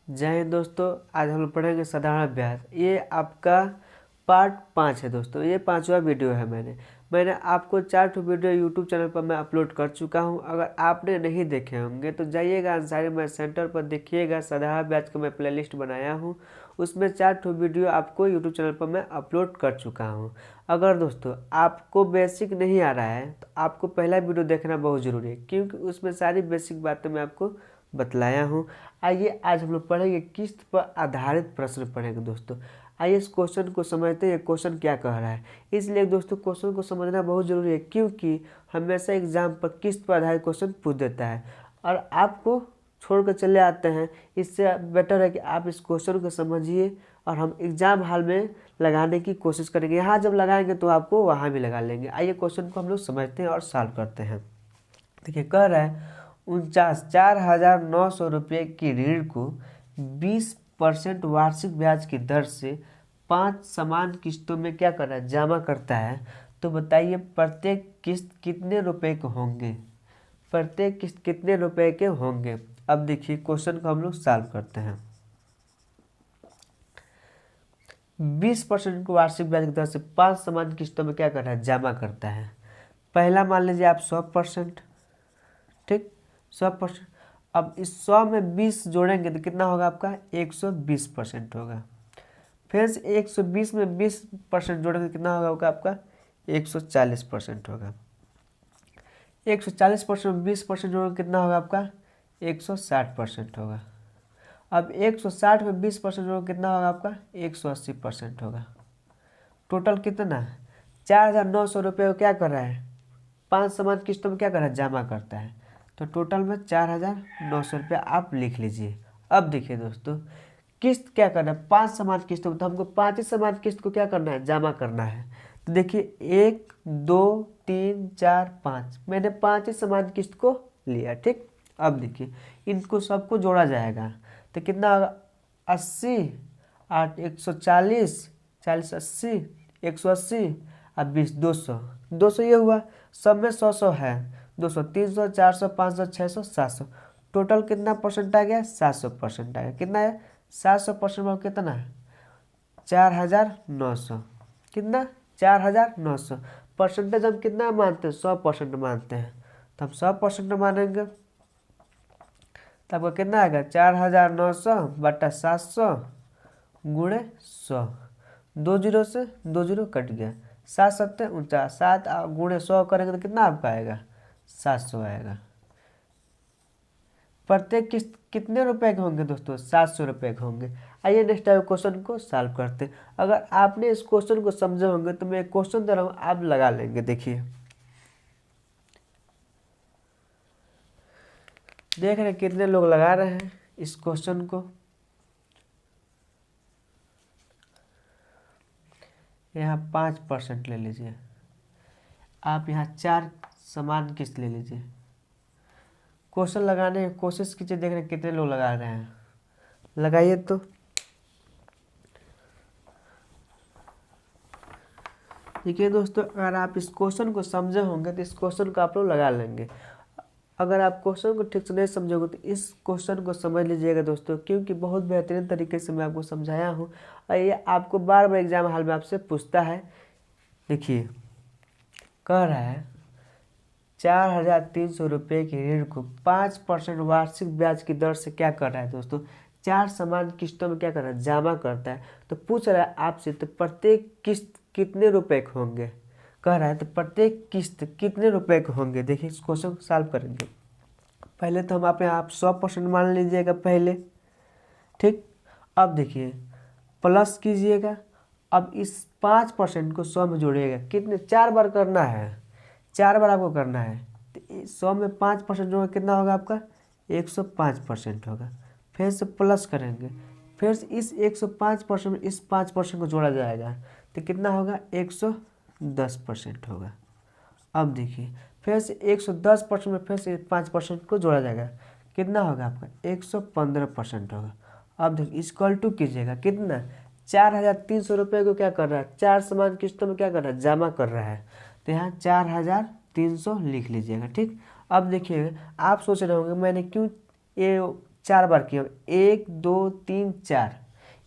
जय हिंद दोस्तों। आज हम लोग पढ़ेंगे साधारण अभ्यास। ये आपका पार्ट 5 है दोस्तों। ये 5वां वीडियो है। मैंने आपको 4 वीडियो यूट्यूब चैनल पर मैं अपलोड कर चुका हूं। अगर आपने नहीं देखे होंगे तो जाइएगा अंसारी मैथ सेंटर पर, देखिएगा साधारण अभ्यास का मैं प्लेलिस्ट बनाया हूं। उसमें 4 वीडियो आपको यूट्यूब चैनल पर मैं अपलोड कर चुका हूँ। अगर दोस्तों आपको बेसिक नहीं आ रहा है तो आपको पहला वीडियो देखना बहुत ज़रूरी है, क्योंकि उसमें सारी बेसिक बातें मैं आपको बतलाया हूँ। आइए आज हम लोग पढ़ेंगे किस्त पर आधारित प्रश्न पढ़ेंगे दोस्तों। आइए इस क्वेश्चन को समझते हैं, क्वेश्चन क्या कह रहा है। इसलिए दोस्तों क्वेश्चन को समझना बहुत ज़रूरी है, क्योंकि हमेशा एग्जाम पर किस्त पर आधारित क्वेश्चन पूछ देता है और आपको छोड़ कर चले आते हैं। इससे बेटर है कि आप इस क्वेश्चन को समझिए और हम एग्जाम हॉल में लगाने की कोशिश करेंगे। यहाँ जब लगाएंगे तो आपको वहाँ भी लगा लेंगे। आइए क्वेश्चन को हम लोग समझते हैं और सॉल्व करते हैं। देखिए कह रहा है 49,900 रुपये की ऋण को 20% वार्षिक ब्याज की दर से 5 समान किस्तों में क्या कर रहा है, जमा करता है। तो बताइए प्रत्येक किस्त कितने रुपए के होंगे, प्रत्येक किस्त कितने रुपए के होंगे। अब देखिए क्वेश्चन को हम लोग सॉल्व करते हैं। 20% को वार्षिक ब्याज की दर से 5 समान किस्तों में क्या कर रहा है, जमा करता है। पहला मान लीजिए आप 100%, ठीक 100%। अब इस 100 में 20 जोड़ेंगे तो कितना होगा आपका, 120% होगा। फिर से 120 में 20% जोड़ेंगे कितना होगा आपका, 140% होगा। 140% में 20% जोड़ेंगे कितना होगा आपका, 160% होगा। अब 160 में 20% जोड़ेंगे कितना होगा आपका, 180% होगा। टोटल कितना, 4,900 रुपये को क्या कर रहा है, 5 समान किस्तों में क्या कर रहा है, जमा करता है। तो टोटल में 4,900 रुपया आप लिख लीजिए। अब देखिए दोस्तों किस्त क्या करना है, 5 समान किस्तों में, तो हमको 5 ही समान किस्त को क्या करना है, जमा करना है। तो देखिए 1 2 3 4 5, मैंने 5 ही समान किस्त को लिया, ठीक। अब देखिए इनको सबको जोड़ा जाएगा तो कितना होगा, 80 8 140, 40 80 180 और 20 200, 200 ये हुआ। सब में 100 है, 200 300 400 500 600 700, टोटल कितना परसेंट आ गया, 700% आ गया। कितना है, 700% में कितना है, 4,900। कितना, 4,900। परसेंटेज हम कितना मानते हैं, 100% मानते हैं। तो हम 100% मानेंगे तो आपको कितना आएगा, 4,900 बटा 700 गुणे 100। 2 जीरो से 2 जीरो कट गया, 7 7 49, 7 गुणे 100 करेंगे तो कितना आपका आएगा, 700 आएगा। प्रत्येक किस्त कितने रुपए के होंगे दोस्तों, 700 रुपये के होंगे। आइए नेक्स्ट टाइम क्वेश्चन को सॉल्व करते हैं। अगर आपने इस क्वेश्चन को समझे होंगे तो मैं क्वेश्चन दे रहा हूँ, आप लगा लेंगे। देखिए देख रहे हैं कितने लोग लगा रहे हैं इस क्वेश्चन को। यहाँ 5% ले लीजिए, आप यहाँ 4 समान किस्त ले लीजिए। क्वेश्चन लगाने की कोशिश कीजिए, देख रहे हैं कितने लोग लगा रहे हैं, लगाइए। तो देखिए दोस्तों अगर आप इस क्वेश्चन को समझे होंगे तो इस क्वेश्चन को आप लोग लगा लेंगे। अगर आप क्वेश्चन को ठीक से नहीं समझोगे तो इस क्वेश्चन को समझ लीजिएगा दोस्तों, क्योंकि बहुत बेहतरीन तरीके से मैं आपको समझाया हूँ और ये आपको बार बार एग्जाम हॉल में आपसे पूछता है। देखिए कह रहा है 4,300 रुपये की ऋण को 5% वार्षिक ब्याज की दर से क्या कर रहा है दोस्तों, 4 समान किस्तों में क्या कर रहा है, जमा करता है। तो पूछ रहा है आपसे तो प्रत्येक किस्त कितने रुपए के होंगे, कह रहा है तो प्रत्येक किस्त कितने रुपए के होंगे। देखिए इस क्वेश्चन को सॉल्व करेंगे। पहले तो हम आप 100% मान लीजिएगा पहले, ठीक। अब देखिए प्लस कीजिएगा। अब इस 5% को 100 में जोड़िएगा, कितने, 4 बार करना है, 4 बार आपको करना है। तो 100 में 5% जोड़ेंगे कितना होगा आपका, 105% होगा। फिर से प्लस करेंगे, फिर से इस 105% में इस 5% को जोड़ा जाएगा तो कितना होगा, 110% होगा। अब देखिए फिर से 110% में फिर से 5% को जोड़ा जाएगा, कितना होगा आपका, 115% होगा। अब देखिए इक्वल टू कीजिएगा, कितना, 4,300 रुपये को क्या कर रहा है, 4 समान किस्तों में क्या कर रहा है, जमा कर रहा है। तो यहाँ 4,300 लिख लीजिएगा, ठीक। अब देखिए आप सोच रहे होंगे मैंने क्यों ये 4 बार किया, 1 2 3 4,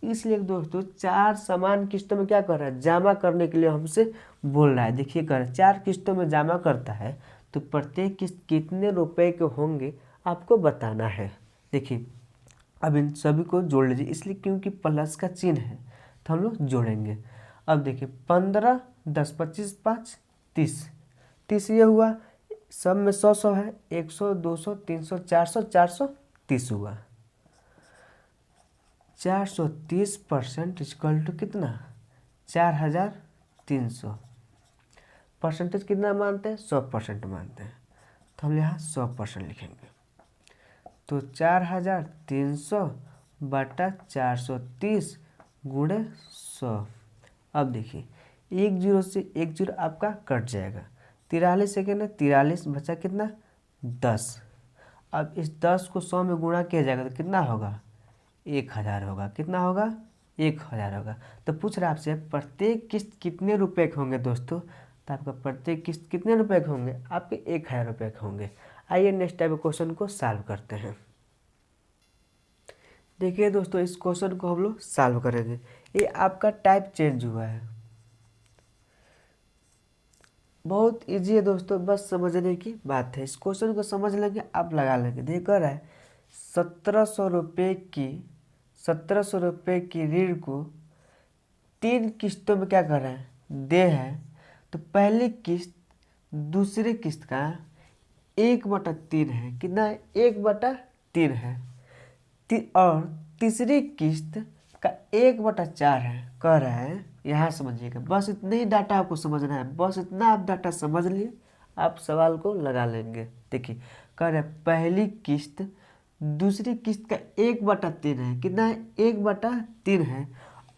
इसलिए दोस्तों 4 समान किस्तों में क्या कर रहा है, जमा करने के लिए हमसे बोल रहा है। देखिए कर 4 किस्तों में जमा करता है तो प्रत्येक किस्त कितने रुपए के होंगे आपको बताना है। देखिए अब इन सभी को जोड़ लीजिए, इसलिए क्योंकि प्लस का चिन्ह है तो हम लोग जोड़ेंगे। अब देखिए 15 10 25 5 30, 30 ये हुआ, सब में 100 है, 100 200 300 400 430 हुआ। 430% इक्वल टू कितना, 4300। परसेंटेज कितना मानते हैं, 100% मानते हैं, तो हम यहाँ 100% लिखेंगे। तो 4300 बटा 430 गुणे 100। अब देखिए 1 जीरो से 1 जीरो आपका कट जाएगा, 43 सेकेंड है, 43 बचा कितना 10। अब इस 10 को 100 में गुणा किया जाएगा तो कितना होगा, 1000 होगा। कितना होगा, 1000 होगा। तो पूछ रहा है आपसे प्रत्येक किस्त कितने रुपए के होंगे दोस्तों, तो आपका प्रत्येक किस्त कितने रुपए के होंगे, आपके 1000 रुपये के होंगे। आइए नेक्स्ट टाइप क्वेश्चन को सॉल्व करते हैं। देखिए दोस्तों इस क्वेश्चन को हम लोग सॉल्व करेंगे। ये आपका टाइप चेंज हुआ है, बहुत इजी है दोस्तों, बस समझने की बात है। इस क्वेश्चन को समझ लेंगे आप लगा लेंगे। देखिए कह रहा है 1700 रुपये की ऋण को 3 किस्तों में क्या कर रहा है, दे है। तो पहली किस्त दूसरी किस्त का 1/3 है, कितना है, 1/3 है। और तीसरी किस्त का 1/4 है। कह रहा है यहाँ समझिएगा, बस इतने ही डाटा आपको समझना है, बस इतना आप डाटा समझ लिए आप सवाल को लगा लेंगे। देखिए कह रहे हैं पहली किस्त दूसरी किस्त का 1/3 है, कितना है, 1/3 है।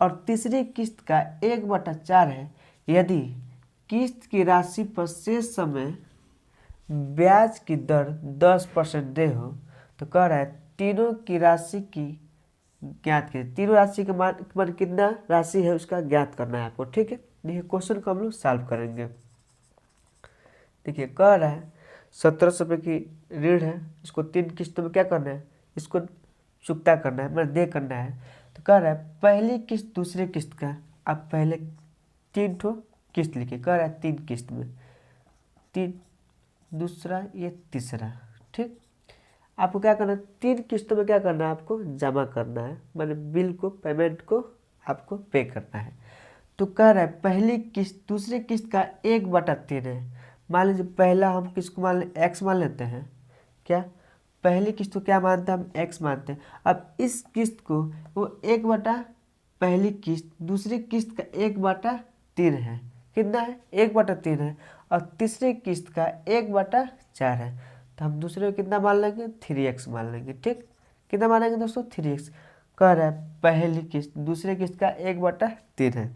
और तीसरी किस्त का 1/4 है। यदि किस्त की राशि पर शेष समय ब्याज की दर 10% दे हो, तो कह रहा है तीनों की राशि की ज्ञात कीजिए। तीनों राशि के मान कितना राशि है उसका ज्ञात करना है आपको, ठीक है। देखिए क्वेश्चन को हम लोग सॉल्व करेंगे। देखिए कह रहा है 1700 रुपये की ऋण है, इसको 3 किस्तों में क्या करना है, इसको चुकता करना है, मतलब दे करना है। तो कह रहा है पहली किस्त दूसरी किस्त का आप पहले 3 ठो किस्त लिखिए। कह रहा है 3 किस्त में, 3 दूसरा ये तीसरा, ठीक। आपको क्या करना है, 3 किस्तों में क्या करना है, आपको जमा करना है, मतलब बिल को, पेमेंट को आपको पे करना है। तो कह रहा है पहली किस्त दूसरी किस्त का 1/3 है। मान लीजिए पहला हम किसको मान लें, एक्स मान लेते हैं। क्या पहली किस्त को क्या मानते हैं, हम एक्स मानते हैं। अब इस किस्त को वो 1/पहली किस्त दूसरी किस्त का 1/3 है, कितना है, 1/3 है। और तीसरी किस्त का 1/4 है। तो हम दूसरे को कितना मान लेंगे, 3x मान लेंगे, ठीक। कितना मानेंगे दोस्तों, 3x। कह रहा है पहली किस्त दूसरी किस्त का 1/3 है।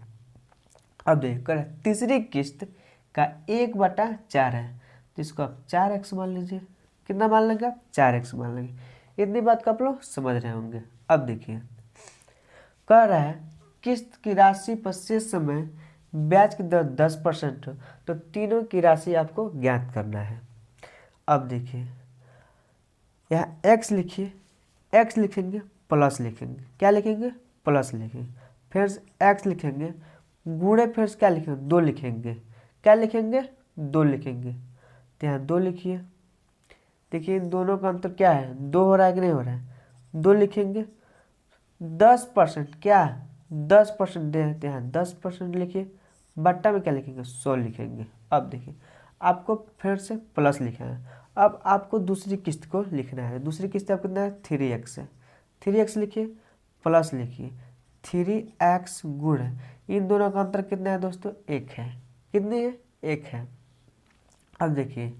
अब देखिए कह रहा है तीसरी किस्त का 1/4 है, तो इसको आप 4x मान लीजिए। कितना मान लेंगे आप, 4x मान लेंगे। इतनी बात को आप लोग समझ रहे होंगे। अब देखिए कह रहा है किस्त की राशि पर शेष समय ब्याज की दर 10% हो, तो तीनों की राशि आपको ज्ञात करना है। अब देखिए यहाँ x लिखिए, x लिखेंगे प्लस लिखेंगे, क्या लिखेंगे, प्लस लिखेंगे। फिर x लिखेंगे गुणे, फिर क्या लिखेंगे, 2 लिखेंगे, क्या लिखेंगे, 2 लिखेंगे। तो यहाँ 2 लिखिए। देखिए इन दोनों का अंतर क्या है, 2 हो रहा है कि नहीं हो रहा है, 2 लिखेंगे। 10% क्या 10% दे हैं, यहाँ 10% लिखिए। बट्टा में क्या लिखेंगे, 100 लिखेंगे। अब देखिए आपको फिर से प्लस लिखना है। अब आपको दूसरी किस्त को लिखना है। दूसरी किस्त आपको कितना है, 3x है। 3x लिखिए, प्लस लिखिए, 3x गुण इन दोनों का अंतर कितना है दोस्तों, 1 है। कितनी है, 1 है। अब देखिए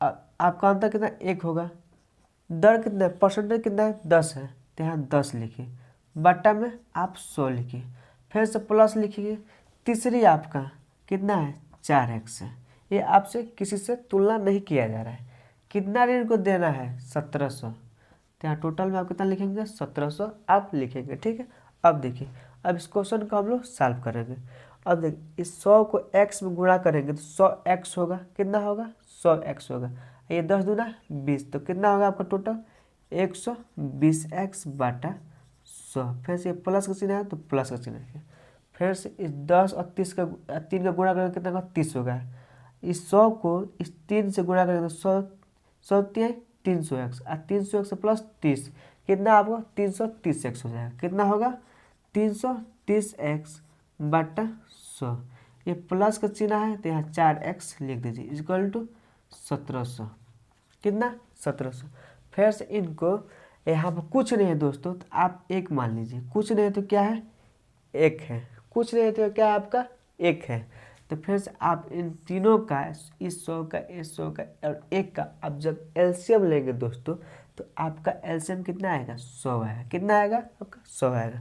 आपका अंतर कितना, 1 होगा। दर कितना है, परसेंटेज कितना है, 10 है। तो यहाँ 10 लिखिए, बट्टा में आप 100 लिखिए, फिर से प्लस लिखिए। तीसरी आपका कितना है, 4x है। ये आपसे किसी से तुलना नहीं किया जा रहा है। कितना ऋण को देना है, 1700। तो यहाँ टोटल में आप कितना लिखेंगे, 1700 आप लिखेंगे, ठीक है। अब देखिए अब इस क्वेश्चन को हम लोग सॉल्व करेंगे। अब देखिए इस 100 को x में गुणा करेंगे तो 100x होगा, कितना होगा, 100x होगा। ये 10 दूना 20, तो कितना होगा आपका टोटल, 120x बटा 100। फिर से प्लस का चिन्ह है तो प्लस का चिन्ह है। फिर से इस 10 और 30 का 3 का गुणा करेंगे कितना होगा 30 होगा। इस 100 को इस 3 से गुणा करेंगे तो 100 300x और 300x प्लस 30 कितना आपको 330x हो जाएगा। कितना होगा 330x बटा 100। ये प्लस का चिन्ह है तो यहाँ 4x लिख दीजिए इक्वल टू 1700। कितना 1700। फिर से इनको यहाँ पर कुछ नहीं है दोस्तों तो आप एक मान लीजिए। कुछ नहीं है तो क्या है एक है। कुछ नहीं है तो क्या आपका एक है। तो फिर से आप इन तीनों का इस 100 का इस 100 का और एक का आप जब एलसीएम लेंगे दोस्तों तो आपका एलसीएम कितना आएगा 100 आएगा। कितना आएगा आपका 100 आएगा।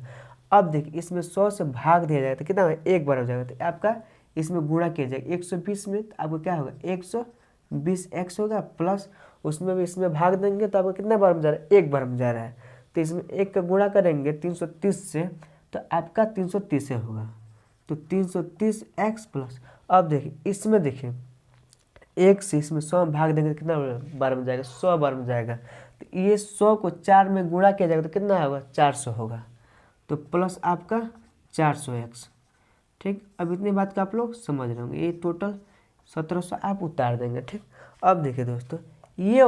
अब देखिए इसमें 100 से भाग दिया जाएगा तो कितना होगा एक बार हो जाएगा। तो आपका इसमें गुणा किया जाएगा 120 में तो आपको क्या होगा 120x होगा प्लस उसमें भी इसमें भाग देंगे तो आपको कितना बार में जा रहा है एक बार में जा रहा है। तो इसमें एक का गुणा करेंगे 330 से तो आपका 330 होगा। तो 330x प्लस अब देखिए इसमें देखिए एक से इसमें 100 भाग देंगे तो कितना बार में जाएगा 100 बार में जाएगा। तो ये 100 को 4 में गुणा किया जाएगा तो कितना होगा 400 होगा। तो प्लस आपका 400x। ठीक अब इतनी बात का आप लोग समझ रहे होंगे। ये टोटल 1700 आप उतार देंगे। ठीक अब देखिए दोस्तों ये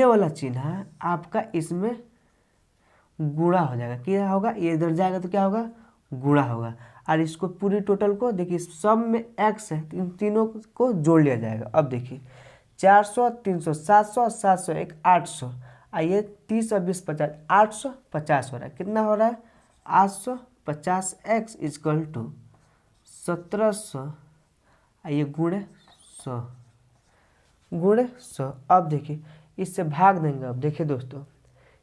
वाला चिन्ह आपका इसमें गुणा हो जाएगा। क्या होगा ये इधर जाएगा तो क्या होगा गुणा होगा। और इसको पूरी टोटल को देखिए सब में x है तो इन तीनों को जोड़ लिया जाएगा। अब देखिए 400 300 700 700 एक 800 आइए 30 और 20 50 850 हो रहा है। कितना हो रहा है 850x इक्वल टू 1700 आइए गुणे 100। अब देखिए इससे भाग देंगे। अब देखिए दोस्तों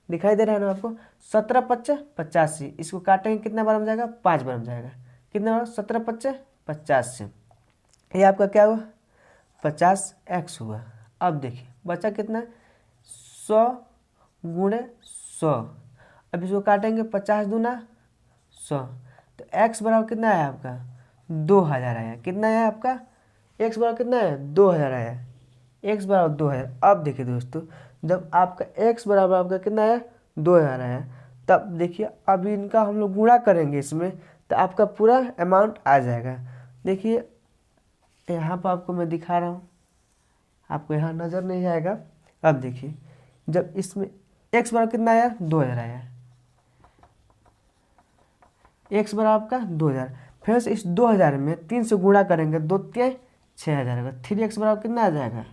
दिखाई दे रहा है ना आपको 17 55 85 इसको काटेंगे कितना बार में जाएगा 5 बार में जाएगा। कितना बार 17 55 85 ये आपका क्या हुआ 50x हुआ। अब देखिए बचा कितना 100 गुणे 100। अब इसको काटेंगे 50 दूना 100 तो x बराबर कितना है आपका 2000 आया। कितना है आपका x बराबर कितना है 2000 आया। x बराबर 2000। अब देखिए दोस्तों जब आपका x बराबर आपका कितना है 2000 आया तब देखिए अब इनका हम लोग गुणा करेंगे इसमें तो आपका पूरा अमाउंट आ जाएगा। देखिए यहाँ पर आपको मैं दिखा रहा हूँ आपको यहाँ नज़र नहीं आएगा। अब देखिए जब इसमें x बराबर कितना आया 2000 आया। x बराबर आपका 2000 फिर से इस 2000 में 3 से गुणा करेंगे 2 3 6000 होगा। 3x बराबर कितना आ जाएगा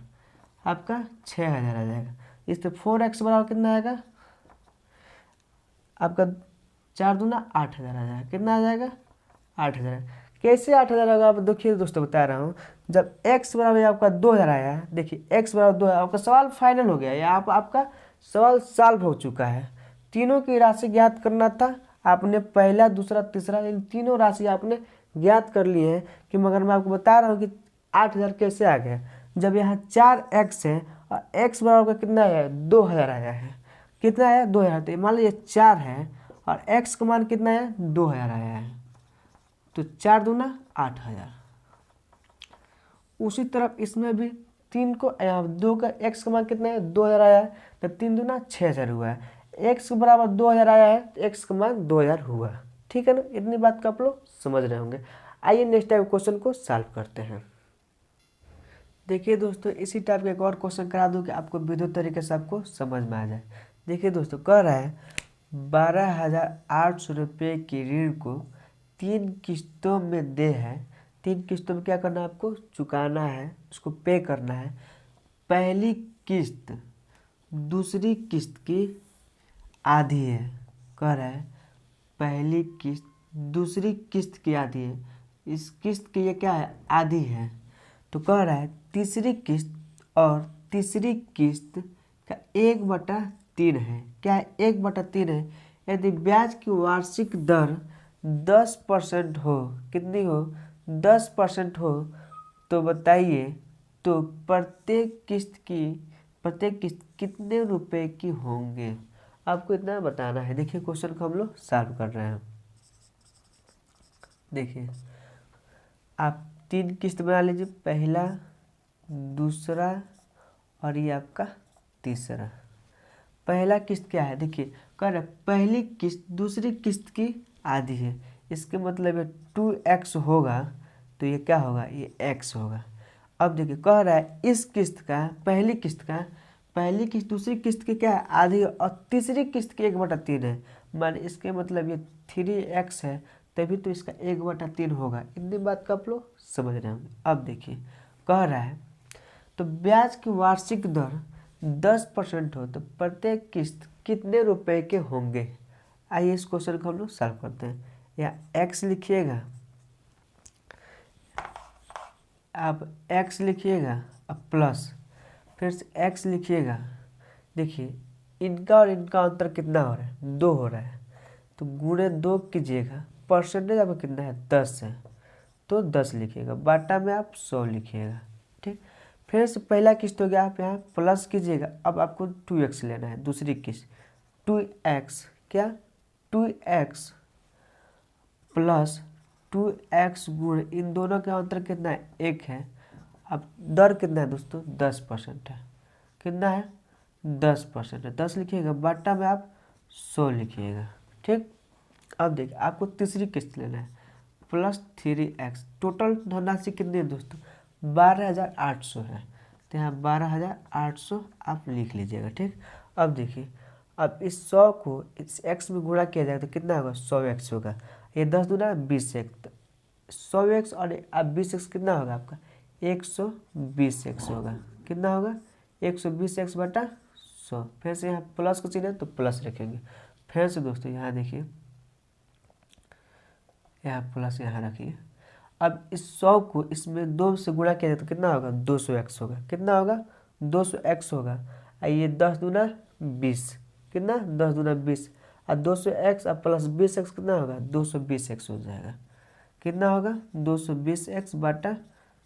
आपका 6000 आ जाएगा। इससे 4x बराबर कितना आएगा आपका 4 दूना 8000 आ जाएगा। कितना आ जाएगा 8000। कैसे 8000 होगा आप देखिए दोस्तों बता रहा हूँ। जब x बराबर आपका 2000 आया है देखिए x बराबर 2000 आपका सवाल फाइनल हो गया है। आपका सवाल सॉल्व हो चुका है। तीनों की राशि ज्ञात करना था आपने पहला दूसरा तीसरा इन तीनों राशि आपने ज्ञात कर लिए हैं कि मगर मैं आपको बता रहा हूँ कि 8000 कैसे आ गया। जब यहाँ 4x है और x बराबर का कितना है 2000 आया है। कितना है 2000 तो मान लीजिए 4 है और x का मान कितना है 2000 आया है तो 4 दूना 8000। उसी तरफ इसमें भी 3 को 2 का x का मान कितना है 2000 आया है तो 3 दूना 6000 हुआ है। x के बराबर 2000 आया है तो x का मान 2000 हुआ। ठीक है ना इतनी बात का आप लोग समझ रहे होंगे। आइए नेक्स्ट टाइप क्वेश्चन को सॉल्व करते हैं। देखिए दोस्तों इसी टाइप का एक और क्वेश्चन करा दूं कि आपको विद्युत तरीके से आपको समझ में आ जाए। देखिए दोस्तों कह रहा है 12800 रुपये की ऋण को 3 किस्तों में दे है। 3 किस्तों में क्या करना है आपको चुकाना है उसको पे करना है। पहली किस्त दूसरी किस्त की आधी है। कह रहा है पहली किस्त दूसरी किस्त की आधी है। इस किस्त की ये क्या है आधी है। तो कह रहा है तीसरी किस्त और तीसरी किस्त का 1/3 है। क्या है 1/3 है। यदि ब्याज की वार्षिक दर 10% हो कितनी हो 10% हो तो बताइए तो प्रत्येक किस्त कितने रुपए की होंगे। आपको इतना बताना है। देखिए क्वेश्चन को हम लोग सॉल्व कर रहे हैं। देखिए आप 3 किस्त बना लीजिए पहला दूसरा और ये आपका तीसरा। पहला किस्त क्या है, देखिए कह रहा है पहली किस्त दूसरी किस्त की आधी है, इसके मतलब है 2x होगा, तो ये क्या होगा, ये x होगा। अब देखिए कह रहा है इस किस्त का पहली किस्त दूसरी किस्त की क्या है, आधी है, और तीसरी किस्त की 1/3 है, मान इसके मतलब ये 3x है, तभी तो इसका 1/3 होगा। इतनी बात का आप लोग समझ रहे होंगे। अब देखिए कह रहा है तो ब्याज की वार्षिक दर 10% हो तो प्रत्येक किस्त कितने रुपए के होंगे। आइए इस क्वेश्चन को हम लोग सॉल्व करते हैं। यहाँ x लिखिएगा, आप x लिखिएगा, अब प्लस फिर से x लिखिएगा। देखिए इनका और इनका अंतर कितना हो रहा है, 2 हो रहा है, तो गुणे 2 कीजिएगा, परसेंटेज आपका कितना है 10 है, तो 10 लिखिएगा, बाटा में आप 100 लिखिएगा। ठीक, फिर से पहला किस्त हो गया, आप यहाँ प्लस कीजिएगा, अब आपको 2x लेना है, दूसरी किस्त 2x क्या 2x प्लस 2x गुण इन दोनों का अंतर कितना है 1 है। अब दर कितना है दोस्तों 10% है, कितना है 10% है, 10 लिखिएगा, बाटा में आप 100 लिखिएगा। ठीक, अब देखिए आपको तीसरी किस्त लेना है प्लस 3x, टोटल धनराशि कितनी है दोस्तों 12,800 है, तो यहाँ 12,800 आप लिख लीजिएगा। ठीक, अब देखिए अब इस 100 को इस x में गुणा किया जाएगा तो कितना होगा 100x होगा, ये 10 दूना 20x, 100x और अब 20x कितना होगा आपका 120x होगा, कितना होगा 120x बटा 100। फिर से यहाँ प्लस का चिन्ह है तो प्लस रखेंगे। फिर से दोस्तों यहाँ देखिए, यहाँ प्लस यहाँ रखिए। अब इस 100 को इसमें 2 से गुणा किया जाए तो कितना होगा 200x होगा, कितना होगा 200x होगा। ये 10 दूना 20, कितना 10 दूना 20, और 200x और प्लस 20x कितना होगा 220x हो जाएगा, कितना होगा 220x बटा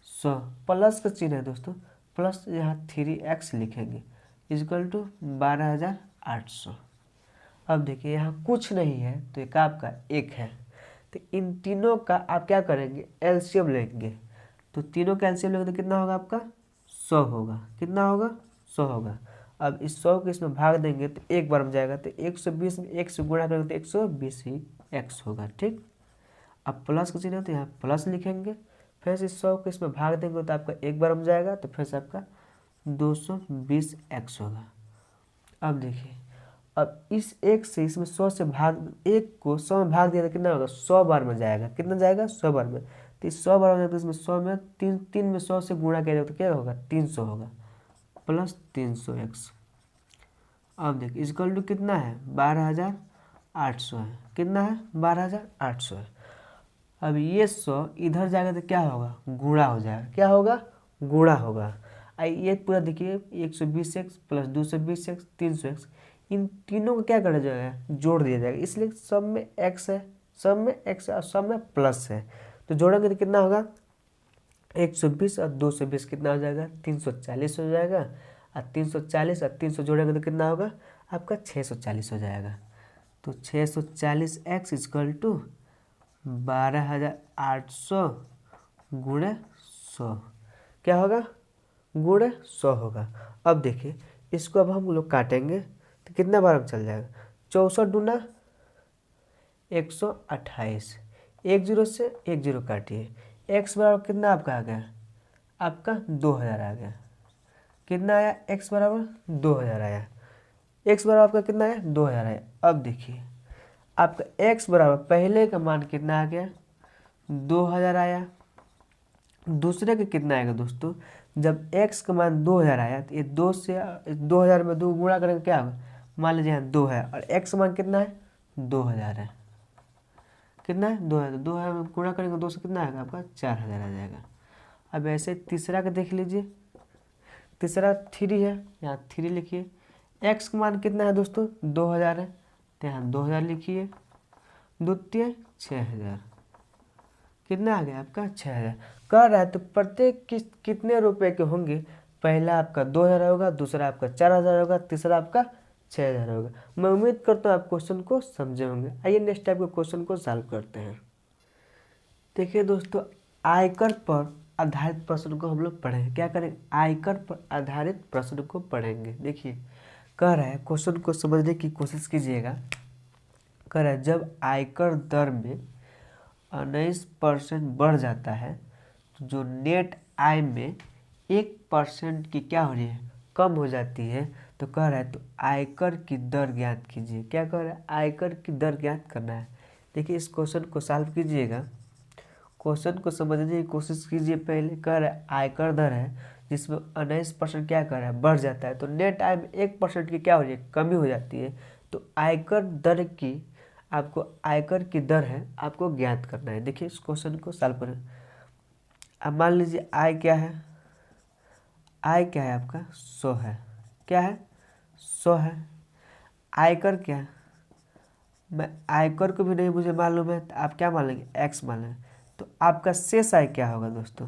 100, प्लस का चिन्ह है दोस्तों, प्लस यहाँ 3x लिखेंगे इक्वल टू 12,800। अब देखिए यहाँ कुछ नहीं है तो एक आपका 1 है, तो इन तीनों का आप क्या करेंगे एलसीएम लेंगे, तो तीनों का एलसीएम लेंगे तो कितना होगा आपका 100 होगा, कितना होगा 100 होगा। अब इस 100 को इसमें भाग देंगे तो 1 बार में जाएगा, तो 120 में 1 से गुणा करेंगे तो 120 ही x होगा। ठीक, अब प्लस का चिन्ह है तो यहाँ प्लस लिखेंगे, फिर से 100 को इसमें भाग देंगे तो आपका 1 बार में जाएगा, तो फिर से आपका 220x होगा। अब देखिए अब इस 1 से इसमें 100 से भाग 1 को 100 में भाग दिया तो कितना होगा 100 बार में जाएगा, कितना जाएगा 100 बार में, तो इस 100 बार में तो इसमें 100 में 3 में 100 से गुणा किया जाए तो क्या होगा 300 होगा, प्लस 300x। अब देखिए इक्वल टू कितना है 12,800 है, कितना है 12,800 है। अब ये 100 इधर जाएगा तो क्या होगा गुणा हो जाएगा, क्या होगा गुणा होगा। ये पूरा देखिए 120x प्लस 220x 300x, इन तीनों को क्या करा जाएगा जोड़ दिया जाएगा, इसलिए सब में x है, सब में x है और सब में प्लस है, तो जोड़ेंगे तो कितना होगा 120 और 220 कितना हो जाएगा 340 हो जाएगा, और 340 और 300 जोड़ेंगे तो कितना होगा आपका 640 हो जाएगा। तो 640x इक्वल टू 12,800 गुणे 100 क्या होगा गुणे 100 होगा। अब देखिए इसको अब हम लोग काटेंगे तो कितना बार में चल जाएगा 64 दूना 128, 1 0 से 1 0 काटिए, x बराबर कितना आपका आ गया आपका 2000 आ गया, कितना आया x बराबर 2000 आया, x बराबर आपका कितना आया 2000 आया। अब देखिए आपका x बराबर पहले का मान कितना आ गया 2000 आया, दूसरे का कितना आएगा दोस्तों जब x का मान 2000 आया तो ये 2 से 2000 में 2 गुणा करेंगे क्या होगा, मान लीजिए यहाँ 2 है और x का मान कितना है 2000 है, कितना है 2000, 2000 में गुणा करेंगे 2 से कितना आएगा आपका 4000 आ जाएगा। अब ऐसे तीसरा का देख लीजिए, तीसरा 3 है, यहाँ 3 लिखिए, x का मान कितना है दोस्तों 2000 है, तो यहाँ 2000 लिखिए, द्वितीय 6000, कितना आ गया आपका 6000। कह रहा है तो प्रत्येक किस्त कितने रुपए के होंगे, पहला आपका 2000 होगा, दूसरा आपका 4000 होगा, तीसरा आपका 6000 होगा। मैं उम्मीद करता हूँ आप क्वेश्चन को समझे होंगे। आइए नेक्स्ट टाइप के क्वेश्चन को सॉल्व करते हैं। देखिए दोस्तों आयकर पर आधारित प्रश्न को हम लोग पढ़ेंगे, क्या करेंगे आयकर पर आधारित प्रश्न को पढ़ेंगे। देखिए कह रहा है क्वेश्चन को समझने की कोशिश कीजिएगा। कह रहा है जब आयकर दर में 19% बढ़ जाता है तो जो नेट आय में 1% की क्या हो रही है, कम हो जाती है। तो कह रहा है तो आयकर की दर ज्ञात कीजिए। क्या कह रहा है, आयकर की दर ज्ञात करना है। देखिए इस क्वेश्चन को सॉल्व कीजिएगा, क्वेश्चन को समझने की कोशिश कीजिए। पहले कह रहा है आयकर दर है जिसमें 19% क्या कर रहा है, बढ़ जाता है। तो नेट आय में 1% की क्या हो रही है, कमी हो जाती है। तो आयकर दर की आपको आयकर की दर है आपको ज्ञात करना है। देखिए इस क्वेश्चन को सॉल्व करें। अब मान लीजिए आय क्या है, आय क्या है आपका 100 है। क्या है 100 है। आयकर क्या है, मैं आयकर को भी नहीं मुझे मालूम है, तो आप क्या मान लेंगे, एक्स मान लेंगे। तो आपका शेष आय क्या होगा दोस्तों,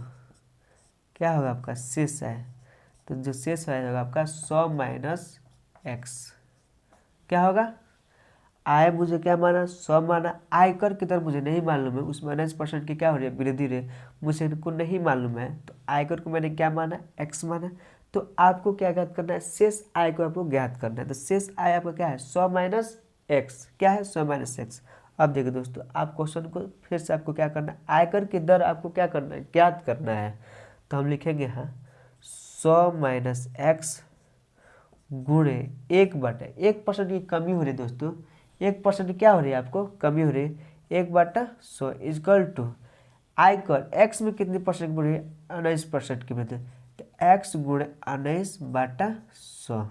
क्या होगा आपका शेष आय। तो जो शेष आय होगा आपका 100 माइनस एक्स। क्या होगा, आय मुझे क्या माना 100 माना, आयकर की दर मुझे नहीं मालूम है, उसमें 19% की क्या हो रही है, वृद्धि रही, मुझे इनको नहीं मालूम है। तो आयकर को मैंने क्या माना, एक्स माना। तो आपको क्या ज्ञात करना है, शेष आय को आपको ज्ञात करना है। तो शेष आय आपका क्या है 100 माइनस एक्स। क्या है 100 माइनस एक्स। अब देखिए दोस्तों आप क्वेश्चन को फिर से आपको क्या करना है, आयकर की दर आपको क्या करना है, ज्ञात करना है। तो हम लिखेंगे हाँ 100 माइनस एक्स गुणे 1/1% की कमी हो रही है दोस्तों, 1% क्या हो रही है आपको कमी हो रही है, 1/100 इजकल टू आयकर एक्स में कितनी परसेंट की बढ़ी है, 19% की वृद्धि। तो एक्स गुणे 19/100।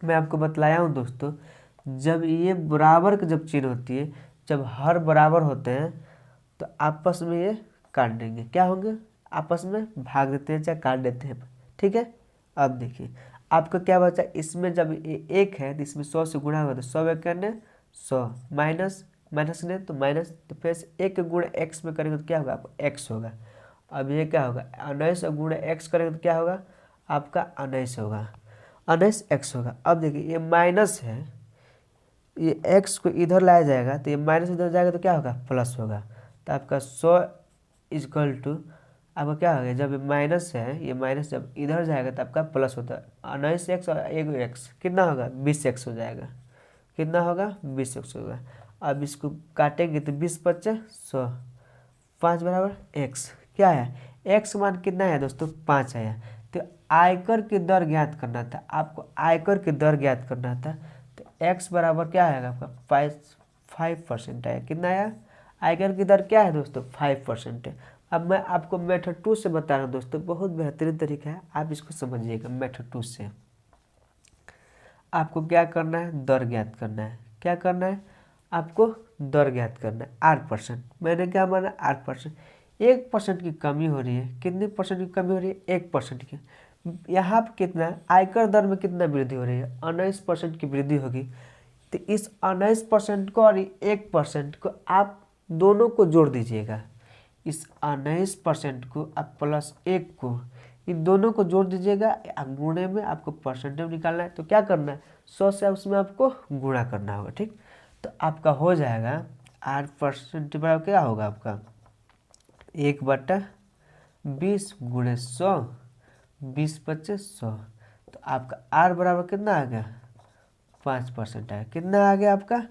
मैं आपको बतलाया हूँ दोस्तों, जब ये बराबर की जब चिन्ह होती है, जब हर बराबर होते हैं तो आपस में ये काट देंगे, क्या होंगे आपस में भाग देते हैं चाहे काट देते हैं। ठीक है। अब देखिए आपका क्या बचा, इसमें जब ये 1 है तो इसमें 100 से गुणा होगा तो 100 करने 100 माइनस माइनस ने तो माइनस, तो फिर से 1 गुणे एक्स में करेंगे तो क्या होगा आपका एक्स होगा। अब ये क्या होगा 19 गुणे एक्स करेंगे तो क्या होगा आपका 19 होगा, 19 एक्स होगा। अब देखिए ये माइनस है, ये एक्स को इधर लाया जाएगा तो ये माइनस इधर जाएगा तो क्या होगा प्लस होगा। तो आपका 100 इजकल टू आपका क्या होगा, जब ये माइनस है ये माइनस जब इधर जाएगा तो आपका प्लस होता है। 19 और 1 कितना होगा 20 हो जाएगा। कितना होगा 20 होगा। अब इसको काटेंगे तो 20×5 = 100, 5 बराबर एक्स। क्या है एक्स मान कितना है दोस्तों 5 आया। तो आयकर की दर ज्ञात करना था आपको, आयकर की दर ज्ञात करना था। तो एक्स बराबर क्या आएगा आपका 5% आया। कितना आया, आयकर की दर क्या है दोस्तों 5% है। अब मैं आपको मेथड 2 से बता रहा हूँ दोस्तों, बहुत बेहतरीन तरीका है, आप इसको समझिएगा। मेथड 2 से आपको क्या करना है, दर ज्ञात करना है। क्या करना है आपको, दर ज्ञात करना है। 8%, मैंने क्या माना 8%। 1% की कमी हो रही है, कितनी परसेंट की कमी हो रही है 1% की। यहाँ पर कितना आयकर दर में कितना वृद्धि हो रही है 19% की वृद्धि होगी। तो इस 19% को और 1% को आप दोनों को जोड़ दीजिएगा। इस 19% को आप प्लस 1 को, इन दोनों को जोड़ दीजिएगा। गुणे में आपको परसेंटेज निकालना है तो क्या करना है 100 से उसमें आपको गुणा करना होगा। ठीक, तो आपका हो जाएगा 8% बराबर क्या होगा आपका 1/20 गुणे 100, 20×5 = 100। तो आपका आर बराबर कितना आ गया 5% आ गया। कितना आ गया आपका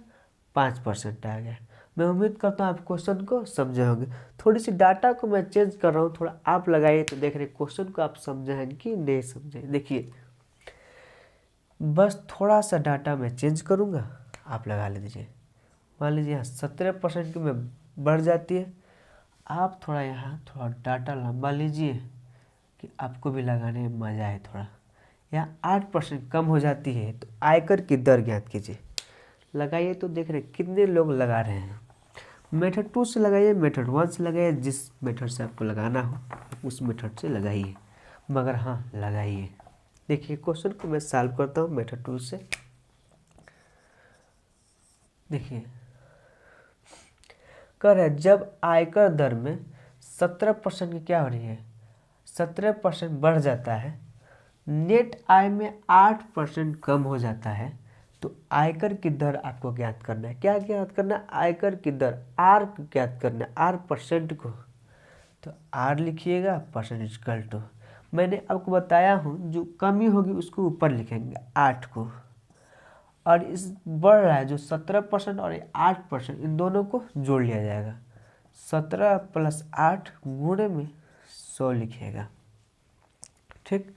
5% आ गया। मैं उम्मीद करता हूँ आप क्वेश्चन को समझे होंगे। थोड़ी सी डाटा को मैं चेंज कर रहा हूँ, थोड़ा आप लगाइए तो देख रहे क्वेश्चन को आप समझे हैं कि नहीं समझे। देखिए बस थोड़ा सा डाटा मैं चेंज करूँगा, आप लगा लीजिए। मान लीजिए यहाँ 17% की में बढ़ जाती है, आप थोड़ा यहाँ थोड़ा डाटा लंबा लीजिए कि आपको भी लगाने में मज़ा आए। थोड़ा यहाँ 8% कम हो जाती है तो आयकर की दर ज्ञात कीजिए। लगाइए तो देख रहे कितने लोग लगा रहे हैं। मेथड 2 से लगाइए, मेथड 1 से लगाइए, जिस मेथड से आपको लगाना हो उस मेथड से लगाइए, मगर हाँ लगाइए। देखिए क्वेश्चन को मैं सॉल्व करता हूँ मेथड 2 से। देखिए कर है जब आयकर दर में 17% की क्या हो रही है 17% बढ़ जाता है, नेट आय में 8% कम हो जाता है, तो आयकर की दर आपको ज्ञात करना है। क्या ज्ञात करना है, आयकर की दर आर ज्ञात करना है, आर परसेंट को। तो आर लिखिएगा परसेंटेज इक्वल टू, मैंने आपको बताया हूँ जो कमी होगी उसको ऊपर लिखेंगे 8 को, और इस बढ़ रहा है जो 17% और 8%, इन दोनों को जोड़ लिया जाएगा। 17 + 8 गुणे में 100 लिखिएगा। ठीक,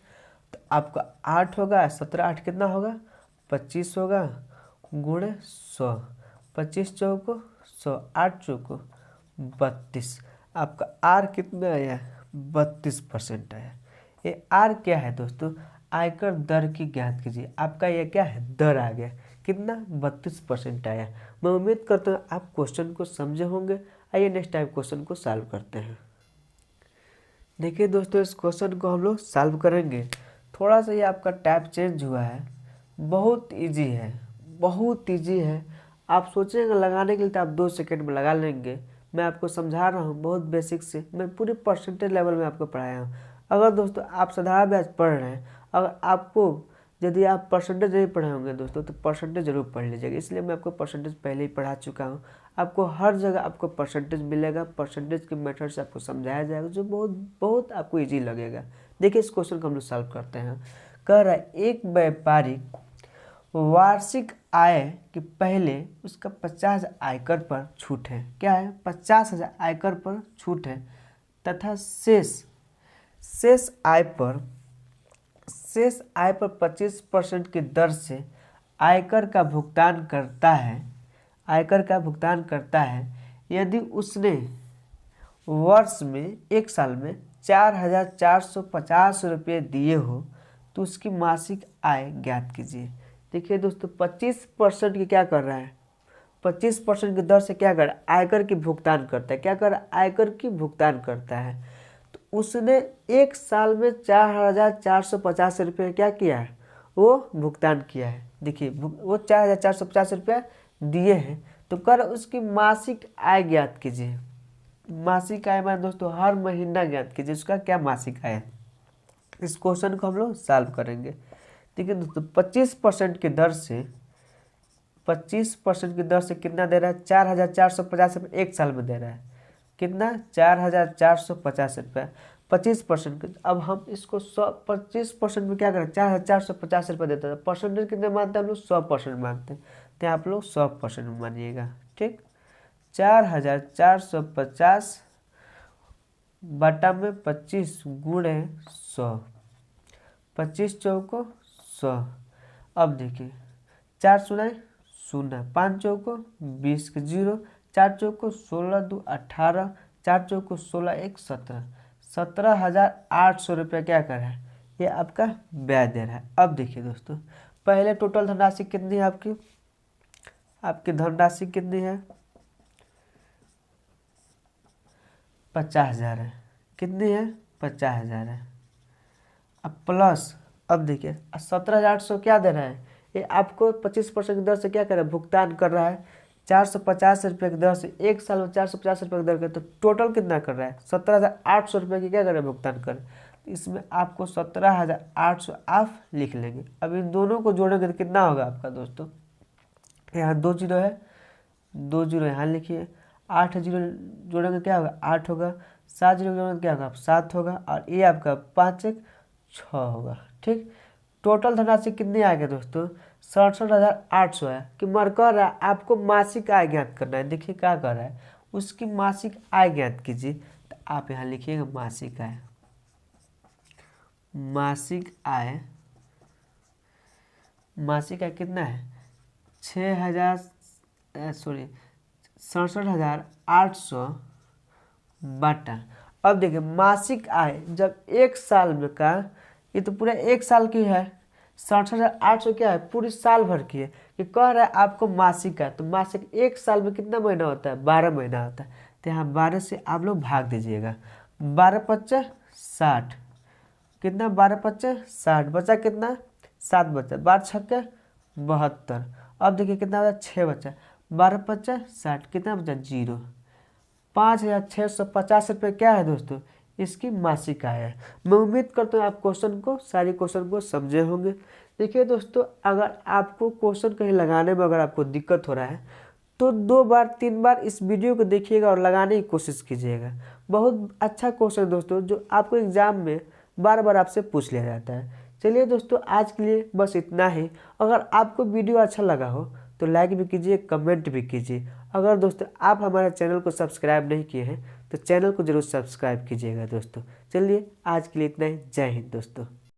तो आपका 8 होगा, 17 8 कितना होगा 25 होगा, गुणे 100, 25 चौको 100, 8 चौको 32। आपका आर कितना आया 32% आया। ये आर क्या है दोस्तों, आयकर दर की ज्ञात कीजिए। आपका ये क्या है दर आ गया, कितना 32% आया। मैं उम्मीद करता हूँ आप क्वेश्चन को समझे होंगे। आइए नेक्स्ट टाइम क्वेश्चन को सॉल्व करते हैं। देखिए दोस्तों, इस क्वेश्चन को हम लोग सॉल्व करेंगे। थोड़ा सा ये आपका टाइप चेंज हुआ है, बहुत इजी है, बहुत इजी है। आप सोचेंगे लगाने के लिए तो आप 2 सेकंड में लगा लेंगे। मैं आपको समझा रहा हूँ बहुत बेसिक से, मैं पूरे परसेंटेज लेवल में आपको पढ़ाया हूँ। अगर दोस्तों आप साधारण ब्याज पढ़ रहे हैं, अगर आपको यदि आप परसेंटेज नहीं पढ़े होंगे दोस्तों तो परसेंटेज जरूर पढ़ लीजिएगा। इसलिए मैं आपको परसेंटेज पहले ही पढ़ा चुका हूँ। आपको हर जगह आपको परसेंटेज मिलेगा, परसेंटेज के मेथड से आपको समझाया जाएगा, जो बहुत बहुत आपको इजी लगेगा। देखिए इस क्वेश्चन को हम लोग सॉल्व करते हैं। कह रहा है एक व्यापारी वार्षिक आय के पहले उसका 50,000 आयकर पर छूट है। क्या है 50,000 आयकर पर छूट है, तथा शेष आय पर 25% की दर से आयकर का भुगतान करता है। यदि उसने वर्ष में एक साल में 4,450 रुपये दिए हो तो उसकी मासिक आय ज्ञात कीजिए। देखिए दोस्तों 25% की क्या कर रहा है, 25% की दर से क्या कर रहा है आयकर की भुगतान करता है। क्या कर रहा है आयकर की भुगतान करता है। तो उसने एक साल में 4,450 रुपये क्या किया है, वो भुगतान किया है। देखिए वो 4,450 रुपया दिए हैं, तो कर उसकी मासिक आय ज्ञात कीजिए। मासिक आय में दोस्तों हर महीना ज्ञात कीजिए उसका क्या मासिक आय है। इस क्वेश्चन को हम लोग सॉल्व करेंगे। देखिए दोस्तों 25% की दर से कितना दे रहा है 4,450 रुपये एक साल में दे रहा है। कितना 4,450 रुपये 25%। अब हम इसको 25% में क्या करें 4,450 रुपये देते हैं। परसेंटेज कितने मानते हैं हम लोग 100% मानते हैं, तो आप लोग 100% मानिएगा। ठीक, 4,450 बटा में 25 गुणे 100, 25 चौको 100। अब देखिए 4 शून्य शून्य, 5 चौको 20 के 0, 4 चौको 16 2 18, 4 चौको 16 1 17, 17,800 रुपये क्या कर रहा है ये आपका ब्याज दे रहा है। अब देखिए दोस्तों पहले टोटल धनराशि कितनी है आपकी धनराशि कितनी है 50,000 है। कितनी है 50,000 है। अब प्लस, अब देखिए 17,800 क्या दे रहा है ये आपको 25% की दर से क्या कर रहा है भुगतान कर रहा है 450 रुपये की दर से। एक साल में 450 रुपये की दर कर, तो टोटल कितना कर रहा है 17,800 रुपये की क्या कर रहा है भुगतान कर। इसमें आपको 17,800 आप लिख लेंगे। अब इन दोनों को जोड़ेंगे तो कितना होगा आपका दोस्तों, यहाँ 2 जीरो है, 2 जीरो यहाँ लिखिए, 8 जीरो जोड़ेंगे क्या होगा 8 होगा, 7 जीरो जोड़ेंगे क्या होगा 7 होगा, और ये आपका 5 1 6 होगा। ठीक, टोटल धनराशि कितनी आएगा दोस्तों 67,800 है। कि मर कर रहा है आपको मासिक आय ज्ञात करना है। देखिए क्या कर रहा है उसकी मासिक आय ज्ञात कीजिए। तो आप यहाँ लिखिएगा मासिक आय, मासिक आय कितना है 67,800 बटा। अब देखिए मासिक आय जब एक साल में का, ये तो पूरा एक साल की है, 67,800 क्या है पूरी साल भर की है। कि कह रहा है आपको मासिक आय, तो मासिक एक साल में कितना महीना होता है 12 महीना होता है। तो यहाँ 12 से आप लोग भाग दीजिएगा, 12 पच्चा 60, कितना 12 पच्चा 60, बचा कितना 7 बचा, 12 छक्के 72। अब देखिए कितना बचा 6 बचा, 12 पच्चा 60, कितना बचा 0। 5,650 रुपये क्या है दोस्तों इसकी मासिक आय है। मैं उम्मीद करता हूँ आप सारे क्वेश्चन को समझे होंगे। देखिए दोस्तों अगर आपको क्वेश्चन कहीं लगाने में अगर आपको दिक्कत हो रहा है तो 2 बार 3 बार इस वीडियो को देखिएगा और लगाने की कोशिश कीजिएगा। बहुत अच्छा क्वेश्चन दोस्तों जो आपको एग्जाम में बार बार आपसे पूछ लिया जाता है। चलिए दोस्तों, आज के लिए बस इतना ही। अगर आपको वीडियो अच्छा लगा हो तो लाइक भी कीजिए, कमेंट भी कीजिए। अगर दोस्तों आप हमारे चैनल को सब्सक्राइब नहीं किए हैं तो चैनल को जरूर सब्सक्राइब कीजिएगा दोस्तों। चलिए आज के लिए इतना ही। जय हिंद दोस्तों।